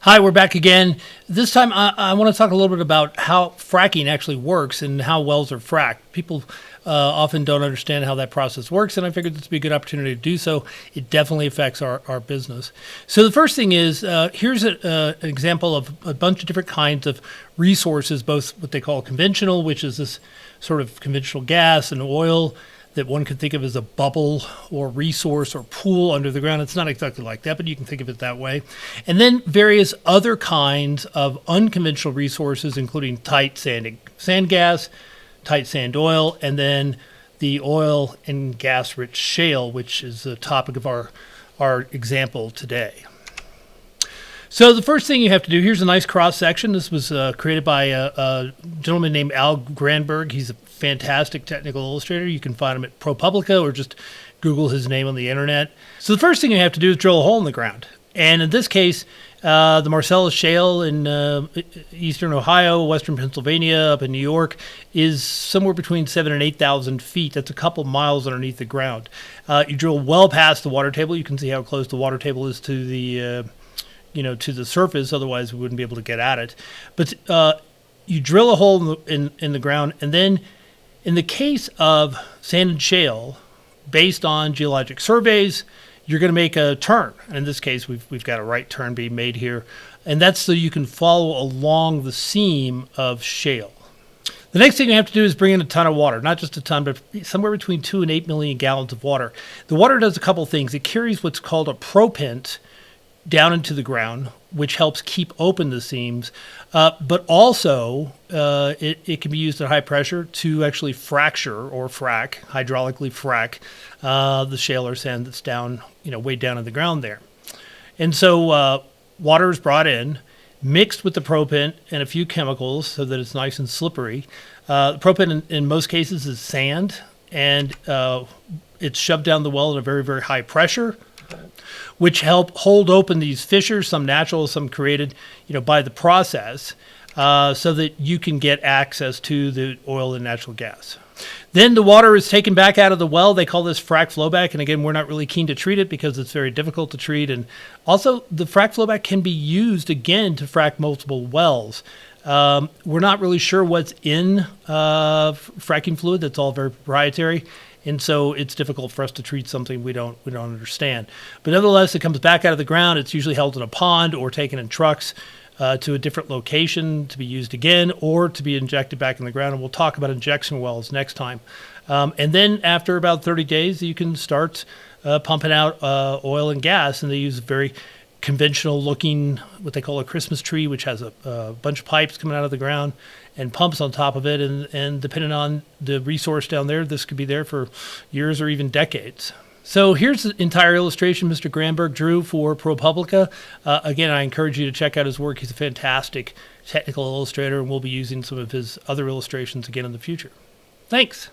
Hi, we're back again. This time I want to talk a little bit about how fracking actually works and how wells are fracked. People often don't understand how that process works, and I figured this would be a good opportunity to do so. It definitely affects our business. So the first thing is, here's an example of a bunch of different kinds of resources, both what they call conventional, which is this sort of conventional gas and oil that one could think of as a bubble or resource or pool under the ground. It's not exactly like that, but you can think of it that way. And then various other kinds of unconventional resources, including tight sand gas, tight sand oil, and then the oil and gas rich shale, which is the topic of our example today. So the first thing you have to do, here's a nice cross section. This was created by a gentleman named Al Granberg. He's a fantastic technical illustrator. You can find him at ProPublica or just Google his name on the internet. So the first thing you have to do is drill a hole in the ground. And in this case, the Marcellus Shale in eastern Ohio, western Pennsylvania, up in New York, is somewhere between 7,000 and 8,000 feet. That's a couple miles underneath the ground. You drill well past the water table. You can see how close the water table is to the to the surface. Otherwise, we wouldn't be able to get at it. But you drill a hole in the ground, and then in the case of sand and shale, based on geologic surveys, you're going to make a turn. And in this case, we've got a right turn being made here. And that's so you can follow along the seam of shale. The next thing you have to do is bring in a ton of water, not just a ton, but somewhere between 2 and 8 million gallons of water. The water does a couple things. It carries what's called a propent down into the ground, which helps keep open the seams, but also it can be used at high pressure to actually fracture or frack, hydraulically frack the shale or sand that's down, way down in the ground there. And so water is brought in, mixed with the propent and a few chemicals so that it's nice and slippery. The propent in most cases is sand, and it's shoved down the well at a very, very high pressure, which help hold open these fissures, some natural, some created, by the process, so that you can get access to the oil and natural gas. Then the water is taken back out of the well. They call this Frac Flowback, and again, we're not really keen to treat it because it's very difficult to treat. And also, the Frac Flowback can be used again to frack multiple wells. We're not really sure what's in fracking fluid. That's all very proprietary. And so it's difficult for us to treat something we don't understand. But nevertheless, it comes back out of the ground. It's usually held in a pond or taken in trucks to a different location to be used again or to be injected back in the ground. And we'll talk about injection wells next time. And then after about 30 days, you can start pumping out oil and gas. And they use very conventional looking, what they call a Christmas tree, which has a bunch of pipes coming out of the ground and pumps on top of it. And depending on the resource down there, this could be there for years or even decades. So here's the entire illustration Mr. Granberg drew for ProPublica. Again, I encourage you to check out his work. He's a fantastic technical illustrator, and we'll be using some of his other illustrations again in the future. Thanks.